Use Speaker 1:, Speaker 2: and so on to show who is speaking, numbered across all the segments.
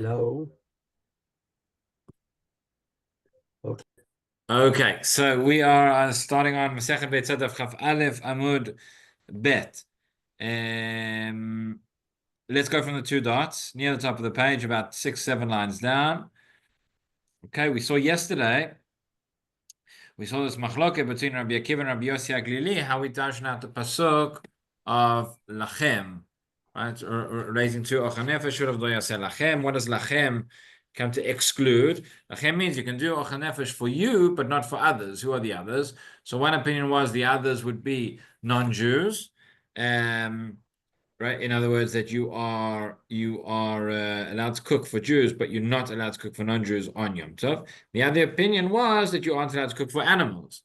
Speaker 1: Hello. Okay.
Speaker 2: Okay, so we are starting on Masechet Beitzot of Chaf Aleph Amud Bet. Let's go from the two dots near the top of the page, about 6, 7 lines down. Okay, we saw yesterday. We saw this machloket between Rabbi Akiva and Rabbi Yossi Aglili, how we darshan out the pasuk of lachem, right? Or raising two ochanefesh should have lachem. What does lachem come to exclude? Lachem means you can do ochanefesh for you, but not for others. Who are the others? So one opinion was the others would be non-Jews. Right? In other words, that you are allowed to cook for Jews, but you're not allowed to cook for non-Jews on Yom Tov. The other opinion was that you aren't allowed to cook for animals.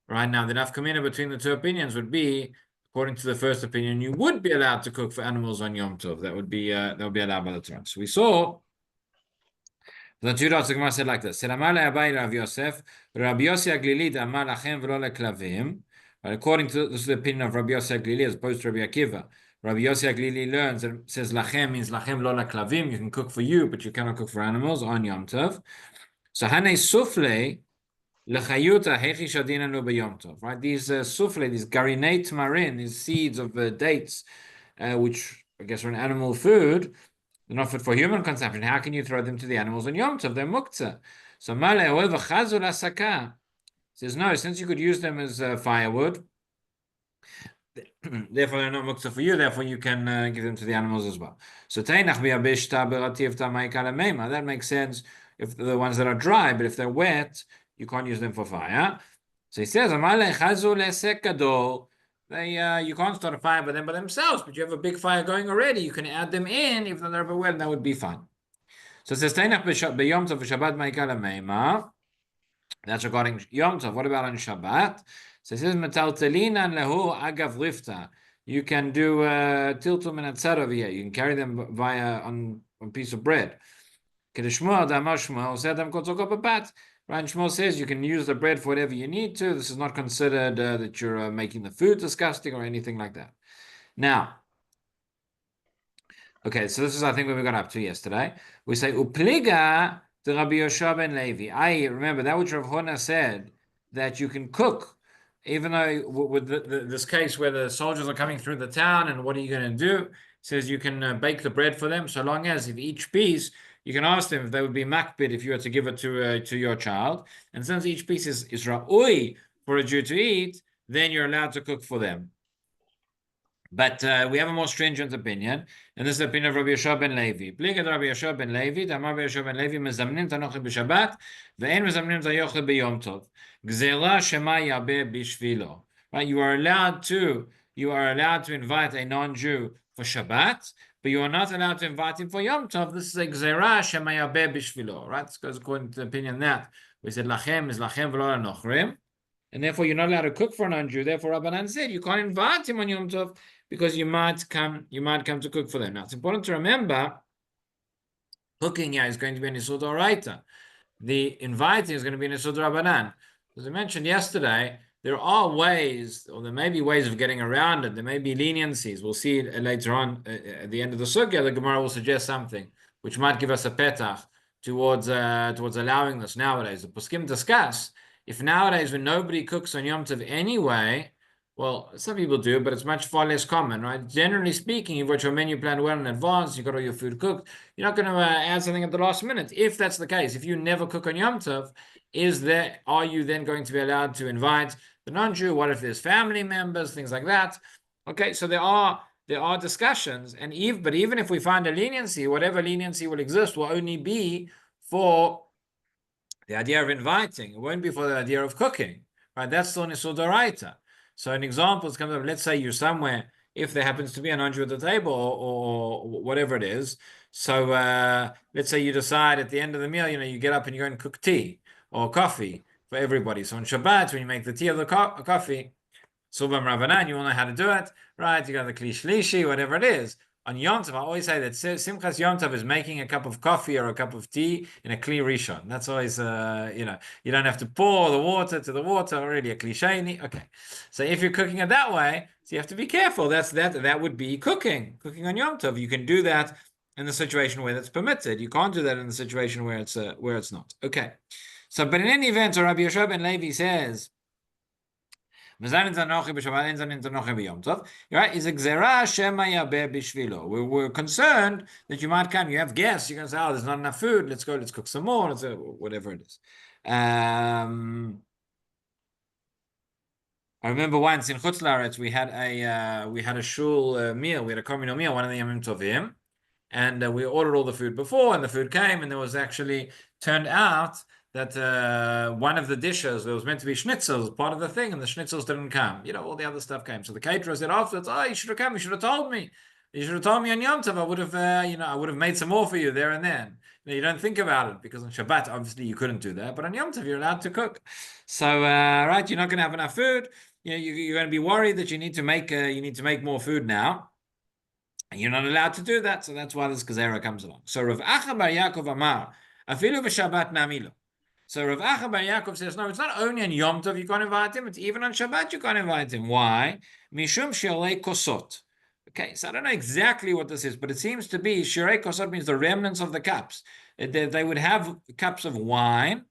Speaker 2: Right now, the nafkamina between the two opinions would be, according to the first opinion, you would be allowed to cook for animals on Yom Tov. That would be allowed by the Torah. So we saw the two dots. The Gemara said like this: "Said Amar le'Abai Rav Yosef, Rabbi Yossi Aglili Amar lachem v'lo leklavim." According to this is the opinion of Rabbi Yossi Aglili as opposed to Rabbi Akiva. Rabbi Yossi Aglili learns that it says lachem means lachem lo leklavim. You can cook for you, but you cannot cook for animals on Yom Tov. So hanei sufle lechayuta hechi shadinanu b'Yom Tov. Right? These sufle, these garinate marin, these seeds of dates, which I guess are an animal food. They're not fit for human consumption. How can you throw them to the animals on Yom Tov? They're muktzah. So Male Oel v'chazul asaka says no. Since you could use them as firewood, therefore they're not muktzah for you. Therefore you can give them to the animals as well. So Teinach bi'abishta berativta ma'ikala meima. That makes sense if they're the ones that are dry, but if they're wet, you can't use them for fire. So he says Male chazul esekadol. You can't start a fire by them by themselves, but you have a big fire going already. You can add them in if they're overwhelmed, and that would be fine. So it says Tainach b'Yom Tov v'Shabbat ma'ikala meima. That's regarding Yom Tov. What about on Shabbat? So it says metaltelinan lehu agav lifta. You can do tiltum and atzar over here. You can carry them via on a piece of bread. Kedeshmuel damar Shmuel said them kotzoko b'bat. Right, Shmuel says you can use the bread for whatever you need to. This is not considered that you're making the food disgusting or anything like that. Now, okay, so this is, I think, what we got up to yesterday. We say, Upliga to Rabbi Yoshua ben Levi. I remember that which Rav Hona said, that you can cook, even though with this case where the soldiers are coming through the town, and what are you going to do? It says you can bake the bread for them, so long as if each piece, you can ask them if they would be makbid if you were to give it to your child. And since each piece is ra'ui for a Jew to eat, then you're allowed to cook for them. But we have a more stringent opinion, and this is the opinion of Rabbi Yoshua ben Levi. Pligad Rabbi Yoshua ben Levi, Tamar Rabbi Yoshua ben Levi, mezamnim tanochel b'Shabbat, ve'en mezamnim tayochel b'Yom Tov. Gzela shema yabe b'shvilo. Right, you are allowed to invite a non-Jew for Shabbat, but you are not allowed to invite him for Yom Tov. This is a gzera shema yabe b'shvilo. Right, this goes according to the opinion that we said lachem is lachem v'lo lanochrim. And therefore, you're not allowed to cook for a non-Jew. Therefore, Rabbanan said you can't invite him on Yom Tov because you might come to cook for them. Now, it's important to remember, cooking here is going to be an Isur D'Oraita. The inviting is going to be an Isur D'Rabbanan. As I mentioned yesterday, there are ways, or there may be ways of getting around it. There may be leniencies. We'll see it later on at the end of the sugya. The Gemara will suggest something which might give us a petach towards allowing this nowadays. The poskim discuss. If nowadays when nobody cooks on Yom Tov anyway, well, some people do, but it's much far less common, right? Generally speaking, you've got your menu planned well in advance, you've got all your food cooked, you're not going to add something at the last minute. If that's the case, if you never cook on Yom Tov, are you then going to be allowed to invite the non-Jew? What if there's family members, things like that? Okay, so there are discussions, but even if we find a leniency, whatever leniency will exist will only be for the idea of inviting. It won't be for the idea of cooking, right? That's still an Isur D'Oraita. So an example comes up, let's say you're somewhere, if there happens to be an non-Jew at the table or whatever it is. So let's say you decide at the end of the meal, you get up and you go and cook tea or coffee for everybody. So on Shabbat, when you make the tea or the coffee, Subam Ravanan, you all know how to do it, right? You got the Kli Shlishi, whatever it is. On Yom Tov, I always say that Simchas Yom Tov is making a cup of coffee or a cup of tea in a Kli Rishon. That's always, you don't have to pour the water to the water, already a Kli Sheni. Okay. So if you're cooking it that way, so you have to be careful. That would be cooking on Yom Tov. You can do that in the situation where that's permitted. You can't do that in the situation where it's not. Okay. So, but in any event, so Rabbi Yoshua ben Levi says, right? Is a gzera shema yabeh bishvilo. We're concerned that you might come. You have guests. You're going to say, "Oh, there's not enough food. Let's go. Let's cook some more. Whatever it is." I remember once in Chutz La'aretz we had a shul meal. We had a communal meal, one of the Yamim Tovim, and we ordered all the food before, and the food came, and there was actually turned out that one of the dishes, there was meant to be schnitzels, part of the thing, and the schnitzels didn't come. All the other stuff came. So the caterer said afterwards, "Oh, you should have come. You should have told me. You should have told me on Yom Tov. I would have, I would have made some more for you there and then." You don't think about it because on Shabbat, obviously, you couldn't do that, but on Yom Tov, you're allowed to cook. So, right, you're not going to have enough food. You're going to be worried that you need to make more food now. And you're not allowed to do that, so that's why this Gezerah comes along. So Rav Acha bar Yaakov Amar, afilu v'Shabbat namilo. So Rav Acha bar Yaakov says, no, it's not only on Yom Tov you can't invite him, it's even on Shabbat you can't invite him. Why? Mishum shirei kosot. Okay, so I don't know exactly what this is, but it seems to be shirei kosot means the remnants of the cups. They would have cups of wine,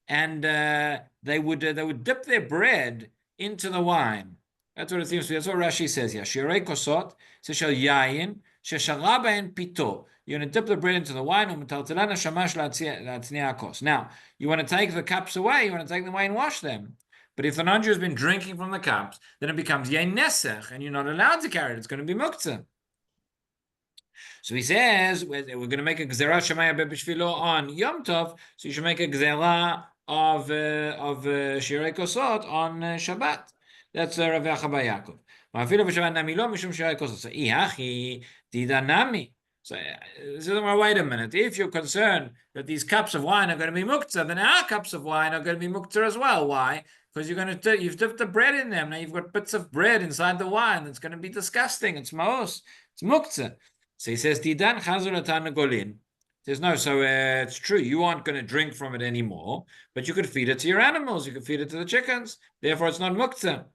Speaker 2: and they would dip their bread into the wine. That's what it seems to be. That's what Rashi says here. Shirei kosot, shel yayin, sheshara bein pito. You're going to dip the bread into the wine. Now, you want to take the cups away. You want to take them away and wash them. But if the non-Jew has been drinking from the cups, then it becomes yain nesech, and you're not allowed to carry it. It's going to be muktzah. So he says, we're going to make a gzera shemaya bebishvilo on Yom Tov, so you should make a gzera of shirei kosot on Shabbat. That's Rav Acha bar Yaakov. Ma'afilu b'Shabbat nami lo mishum shirei kosot. So ihachi dida nami. So wait a minute. If you're concerned that these cups of wine are going to be muktzah, then our cups of wine are going to be muktzah as well. Why? Because you've dipped the bread in them. Now you've got bits of bread inside the wine. That's going to be disgusting. It's maos. It's muktzah. So he says, Didan chazur golin. He says, no, so it's true. You aren't going to drink from it anymore, but you could feed it to your animals. You could feed it to the chickens. Therefore, it's not muktzah.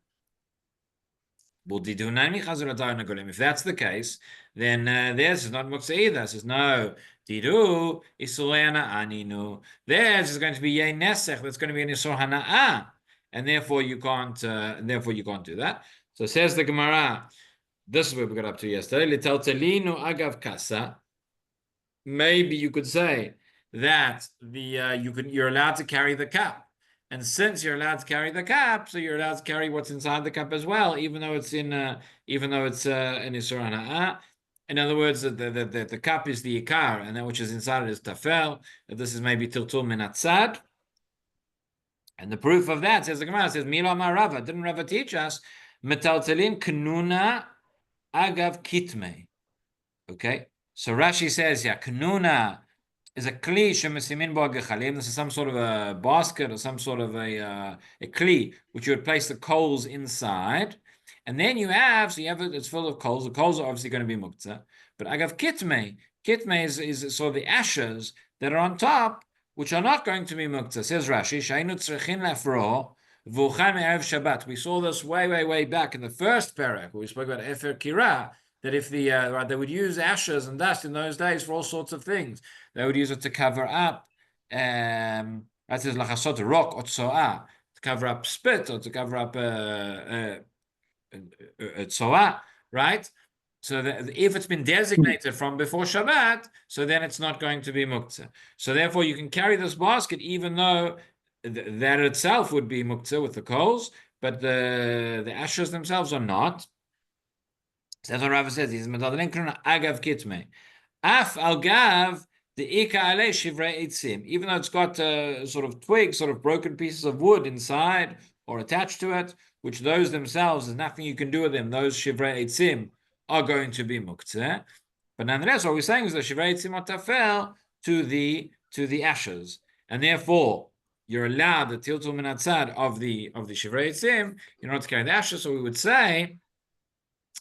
Speaker 2: If that's the case, then theirs is not muktzah either. It says, no, didu isurayana aninu. Theirs is going to be yei nesech. That's going to be an isur hana'ah, and therefore you can't do that. So says the Gemara. This is where we got up to yesterday. Litaltalinu agav kasa. Maybe you could say that you're allowed to carry the cup. And since you're allowed to carry the cup, so you're allowed to carry what's inside the cup as well, even though it's an isur hana'ah. In other words, the cup is the ikar, and that which is inside it is tafel. This is maybe tiltul min hatzad. And the proof of that, says the Gemara, says Milo Amar Rava. Didn't Rava teach us metaltalin kanuna agav kitme? Okay, so Rashi says, yeah, kanuna is a kli shemesimin bo gechalim. This is some sort of a basket or some sort of a kli which you would place the coals inside, and then it's full of coals. The coals are obviously going to be muktzah, but agav kitme is sort of the ashes that are on top, which are not going to be muktzah. Says Rashi, shainu tzrechin lafro v'uchan me'erev Shabbat. We saw this way back in the first parak where we spoke about efer kira, that if they would use ashes and dust in those days for all sorts of things. They would use it to cover up, that is lachasot rock or tzoah, to cover up spit or to cover up tzoah, right? So that if it's been designated from before Shabbat, so then it's not going to be muktzah. So therefore, you can carry this basket, even though that itself would be muktzah with the coals, but the ashes themselves are not. So that's what Rava says. He's metadalin kruna agav kitme. Af al gav the ika ale shivrei eitzim. Even though it's got sort of twigs, sort of broken pieces of wood inside or attached to it, which those themselves, there's nothing you can do with them. Those shivrei eitzim are going to be muktzeh. But nonetheless, what we're saying is the shivrei eitzim are tafel to the ashes. And therefore, you're allowed the tiltul min hatzad of the shivrei eitzim in order to carry the ashes. So we would say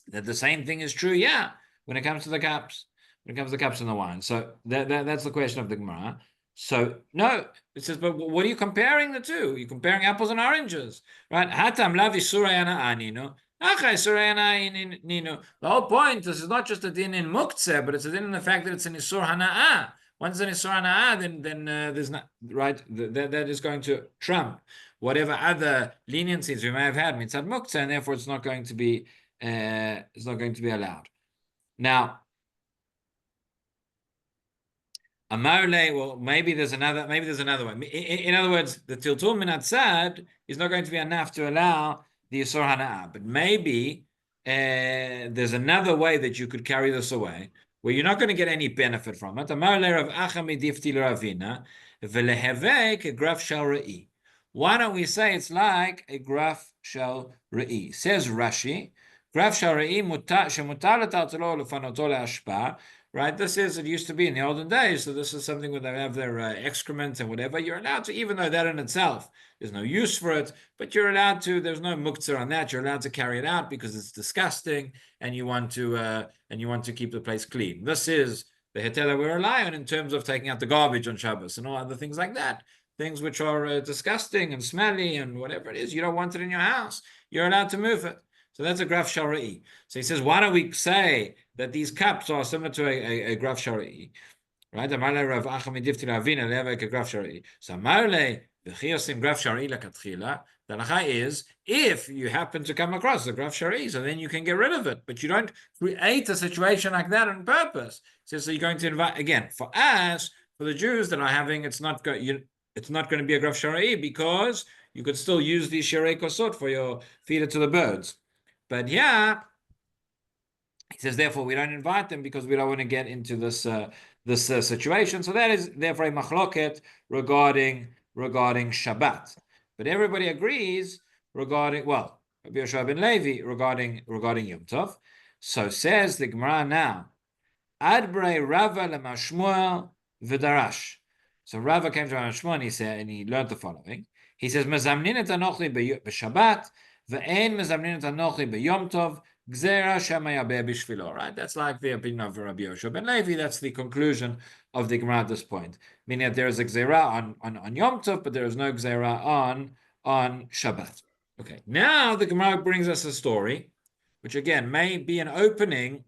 Speaker 2: that the same thing is true, when it comes to the cups, and the wine. So that's the question of the Gemara. So no, it says, but what are you comparing the two? You're comparing apples and oranges, right? Hatam lavi surayana anino. The whole point, this is not just a din in muktzeh, but it's a din in the fact that it's an isur hana'ah. Once it's an isur hana'ah, then there's not, right, that is going to trump whatever other leniencies we may have had mitzad muktzeh, and therefore it's not going to be allowed. Now, Amarle, well, maybe there's another one. In other words, the tiltul min atzad is not going to be enough to allow the Yisur Hana'ah. But maybe there's another way that you could carry this away, where you're not going to get any benefit from it. Amarle Rav Acha midifti l'Ravina v'lehevek graf shel re'i. Why don't we say it's like a graf shel re'i? Says Rashi, graf shel re'i shemutar l'tartalo l'fanoto le'ashpa. Right, it used to be in the olden days, so this is something where they have their excrement and whatever. You're allowed to, even though that in itself, there's no use for it, but you're allowed to, there's no muktzah on that, you're allowed to carry it out because it's disgusting and you want to keep the place clean. This is the heter that we rely on in terms of taking out the garbage on Shabbos and all other things like that. Things which are disgusting and smelly and whatever it is, you don't want it in your house, you're allowed to move it. So that's a graf shara'i. So he says, why don't we say that these cups are similar to a graf shara'i? Right? Amarle Rav Acha midifti l'Ravina levek a graf shara'i. So Amarle v'chiyosim graf shara'i lakatchila. The halacha is, if you happen to come across the graf shara'i, so then you can get rid of it. But you don't create a situation like that on purpose. So you're going to invite, again, for us, for the Jews that are having, it's not going to be a graf shara'i because you could still use the shirei kosot for your feed it to the birds. But yeah, he says, therefore, we don't invite them because we don't want to get into this situation. So that is therefore a machloket regarding Shabbat. But everybody agrees regarding, well, Rabbi Yoshua ben Levi regarding Yom Tov. So says the Gemara now, Adbrei Rava lemashmuel v'darash. So Rava came to Shmuel and he said, and he learned the following. He says, Mezamnin et anochli b'Shabbat. Ve'en mezamnin et anochi b'Yom Tov gzera shema yabeh b'shvilo. Right? That's like the opinion of Rabbi Yoshua ben Levi. That's the conclusion of the Gemara at this point. Meaning that there is a gzera on Yom Tov, but there is no gzera on Shabbat. Okay. Now the Gemara brings us a story, which again may be an opening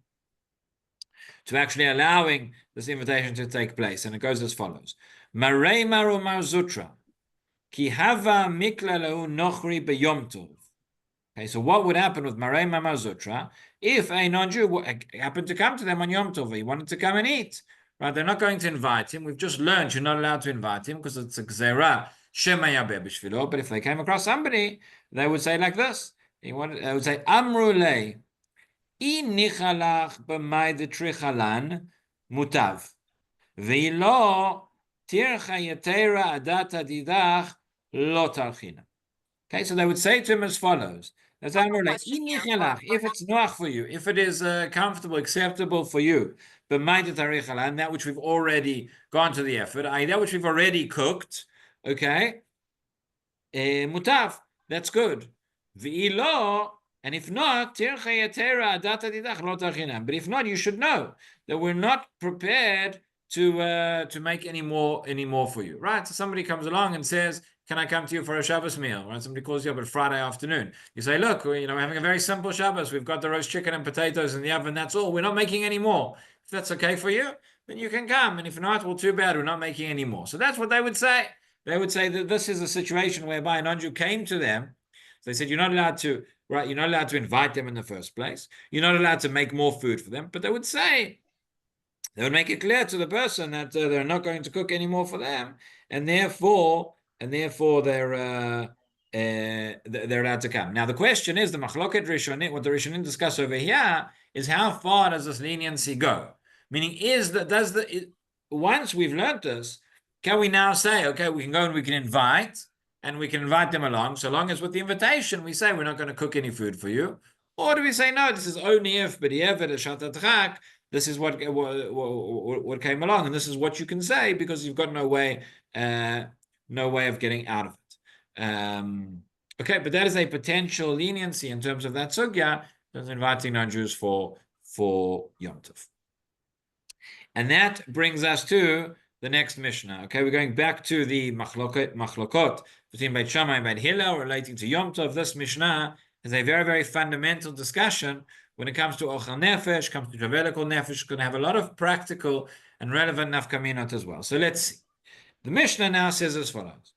Speaker 2: to actually allowing this invitation to take place, and it goes as follows: Marei maru mar zutra ki hava mikla lehu nochri b'Yom Tov. Okay, so what would happen with Marei Mamar Zutra if a non-Jew happened to come to them on Yom Tov? He wanted to come and eat. Right? They're not going to invite him. We've just learned you're not allowed to invite him because it's a gzera shema yabeh b'shvilo. But if they came across somebody, they would say like this. They would say, Amru lei, I nichalach b'may detrichalan mutav. V'ilo tircha yetera adata didach lo tarchina. Okay, so they would say to him as follows. If it's noach for you, if it is comfortable, acceptable for you, but and that which we've already gone to the effort, that which we've already cooked, okay, mutav, that's good. V'ilo, and if not, but if not, you should know that we're not prepared to make any more for you, right? So somebody comes along and says, can I come to you for a Shabbos meal? Right? Somebody calls you up on Friday afternoon. You say, look, we're having a very simple Shabbos. We've got the roast chicken and potatoes in the oven. That's all. We're not making any more. If that's okay for you, then you can come. And if not, well, too bad. We're not making any more. So that's what they would say. They would say that this is a situation whereby a non-Jew came to them. So they said, you're not allowed to, right? You're not allowed to invite them in the first place. You're not allowed to make more food for them. But they would say, they would make it clear to the person that they're not going to cook any more for them. And therefore they're allowed to come. Now the question is, the machloket rishonim, what the rishonim discuss over here is how far does this leniency go? Meaning, once we've learned this, can we now say, okay, we can go and we can invite them along, so long as with the invitation we say we're not going to cook any food for you, or do we say no, this is only if b'di'evet shatatchak, this is what came along, and this is what you can say because you've got no way of getting out of it. Okay, but that is a potential leniency in terms of that sugya, that's inviting non-Jews for Yom Tov. And that brings us to the next Mishnah. Okay, we're going back to the machlokot between Beit Shammai and Beit Hillel relating to Yom Tov. This Mishnah is a very, very fundamental discussion when it comes to Ochel Nefesh, comes to Javelikol Nefesh, going to have a lot of practical and relevant nafkaminot as well. So let's see. The Mishnah now says as follows.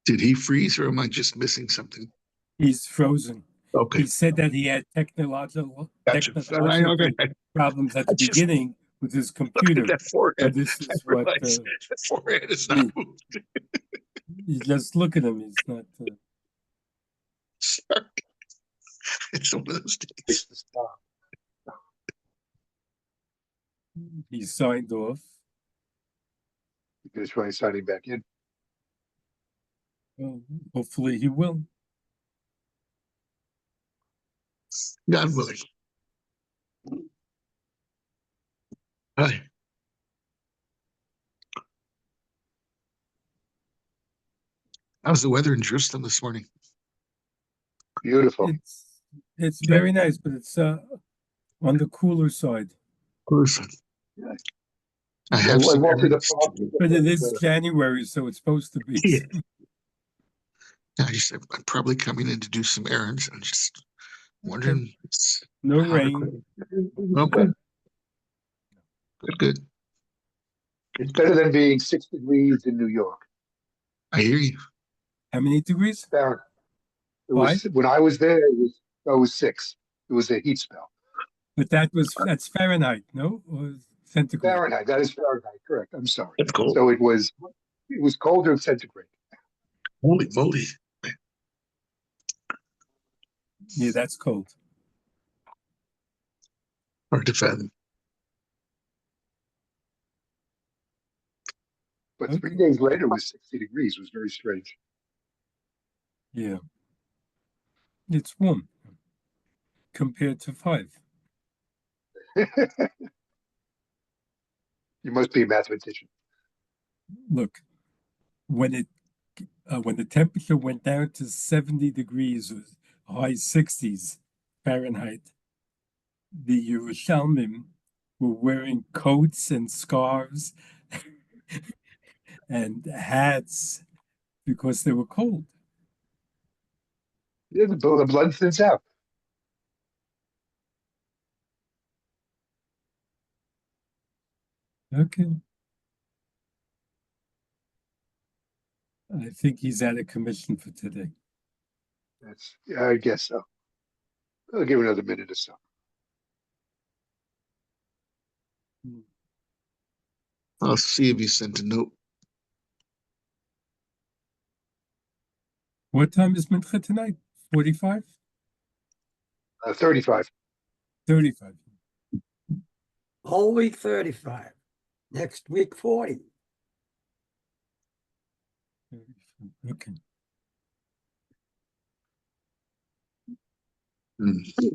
Speaker 1: Did he freeze, or am I just missing something?
Speaker 3: He's frozen.
Speaker 1: Okay.
Speaker 3: He said that he had technological
Speaker 1: Okay.
Speaker 3: problems at the beginning with his computer.
Speaker 1: That forehead.
Speaker 3: This is what
Speaker 1: that forehead is not moved.
Speaker 3: You just look at him. He's not.
Speaker 1: Sorry. It's one of those days.
Speaker 3: He signed off.
Speaker 4: You're going to try signing back in.
Speaker 3: Well, hopefully he will.
Speaker 1: God willing. Hi. How's the weather in Jerusalem this morning?
Speaker 4: Beautiful.
Speaker 3: It's very nice, but it's on the cooler side.
Speaker 4: Yeah.
Speaker 1: I have some
Speaker 3: but it is January, so it's supposed to be.
Speaker 1: Yeah. I'm probably coming in to do some errands. I'm just wondering.
Speaker 3: No rain.
Speaker 1: Okay. Good.
Speaker 4: It's better than being 6 degrees in New York.
Speaker 1: I hear you.
Speaker 3: How many degrees?
Speaker 4: Fahrenheit. When I was there, it was 6. It was a heat spell.
Speaker 3: But that's Fahrenheit, no? Or centigrade?
Speaker 4: Fahrenheit. That is Fahrenheit. Correct. I'm sorry.
Speaker 1: That's cold.
Speaker 4: So it was colder in centigrade.
Speaker 1: Holy moly.
Speaker 3: Yeah, that's cold.
Speaker 1: Hard to fathom.
Speaker 4: But 3 days later, it was 60 degrees. It was very strange.
Speaker 3: Yeah. It's warm compared to 5.
Speaker 4: You must be a mathematician.
Speaker 3: Look, when the temperature went down to 70 degrees or high 60s Fahrenheit, the Yerushalmim were wearing coats and scarves and hats because they were cold.
Speaker 4: Yeah, the blood thins out.
Speaker 3: Okay. I think he's out of commission for today.
Speaker 4: I guess so. I'll give it another minute or so.
Speaker 1: I'll see if he sent a note.
Speaker 3: What time is Mincha tonight? 45?
Speaker 4: 35.
Speaker 3: 35.
Speaker 5: Whole week 35. Next week 40.
Speaker 3: Okay.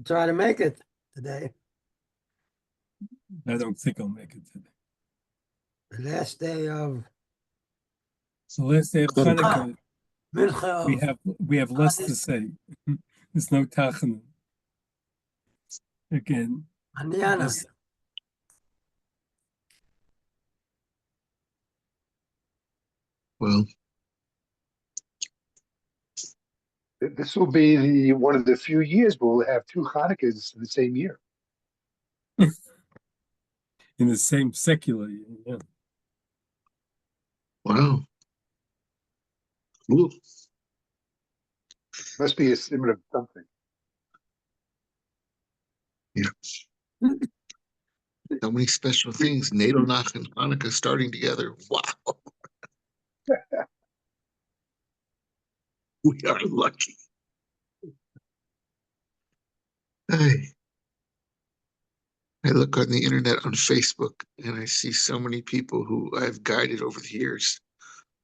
Speaker 5: Try to make it today.
Speaker 3: I don't think I'll make it today.
Speaker 5: The last day of
Speaker 3: So last day of Hanukkah,
Speaker 5: Mincha.
Speaker 3: we have less to say. There's no Tachanun. Again.
Speaker 5: Manana.
Speaker 1: Well,
Speaker 4: This will be one of the few years we'll have 2 Hanukkahs in the same year.
Speaker 3: In the same secular year, yeah.
Speaker 1: wow. Cool.
Speaker 4: Must be a similar something.
Speaker 1: Yeah. So many special things. Nadonach and Hanukkah starting together. Wow. We are lucky. Hey. I look on the internet on Facebook and I see so many people who I've guided over the years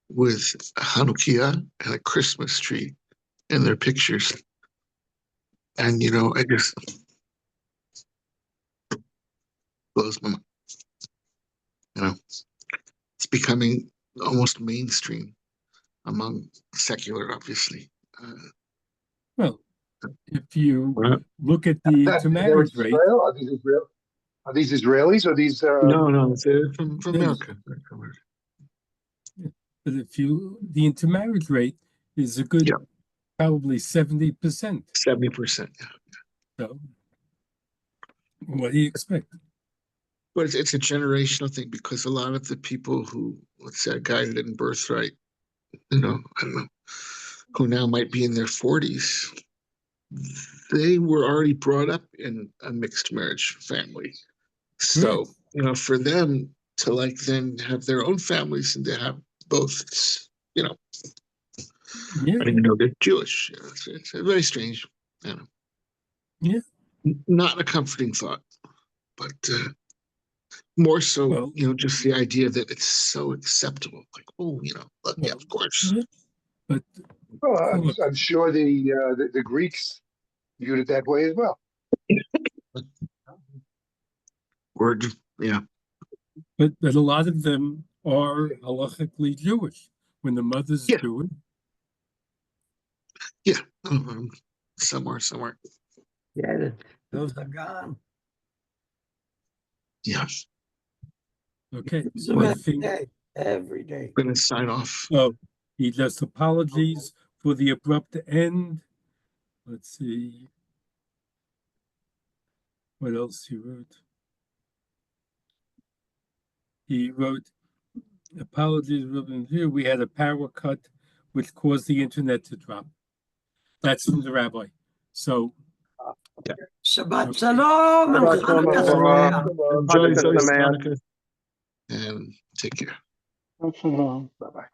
Speaker 1: with a Hanukkah and a Christmas tree in their pictures. And, I just, Blows my mind. You know, it's becoming almost mainstream among secular, obviously.
Speaker 3: Well, if you
Speaker 1: Well,
Speaker 3: look at the
Speaker 4: They're
Speaker 3: intermarriage rate,
Speaker 4: Israel? Are these Israelis or these?
Speaker 1: no, it's from
Speaker 3: Yes.
Speaker 1: America.
Speaker 3: but the intermarriage rate is a good,
Speaker 1: Yeah.
Speaker 3: probably 70%.
Speaker 1: 70%. Yeah.
Speaker 3: So, what do you expect?
Speaker 1: But it's a generational thing because a lot of the people who, let's say, a guy that didn't birthright, I don't know, who now might be in their 40s, they were already brought up in a mixed marriage family. So, for them to then have their own families and to have both, I don't even know they're Jewish. It's very strange.
Speaker 3: Yeah.
Speaker 1: Not a comforting thought, but more so,
Speaker 3: Well,
Speaker 1: just the idea that it's so acceptable. Like, look, yeah, of course.
Speaker 3: Yeah. But
Speaker 4: Well,
Speaker 3: look,
Speaker 4: I'm sure the Greeks viewed it that way as well.
Speaker 1: Word, yeah.
Speaker 3: but a lot of them are halachically Jewish. When the mother's
Speaker 1: Yeah.
Speaker 3: Jewish,
Speaker 1: Yeah. Somewhere.
Speaker 5: Yeah, those are gone.
Speaker 1: Yeah.
Speaker 3: okay.
Speaker 5: So
Speaker 3: One
Speaker 5: every
Speaker 3: thing.
Speaker 5: day, every day.
Speaker 1: I'm gonna sign off.
Speaker 3: Oh, he just apologies for the abrupt end. Let's see. What else he wrote? He wrote, apologies, we had a power cut which caused the internet to drop. That's from the rabbi. So,
Speaker 5: Shabbat Shalom and
Speaker 6: Shabbat
Speaker 5: Chanukah
Speaker 6: Shalom.
Speaker 5: Sameach.
Speaker 1: Enjoy
Speaker 6: Hanukkah
Speaker 1: Zoe's
Speaker 6: Sameach.
Speaker 1: Hanukkah and take care.
Speaker 6: Bye-bye.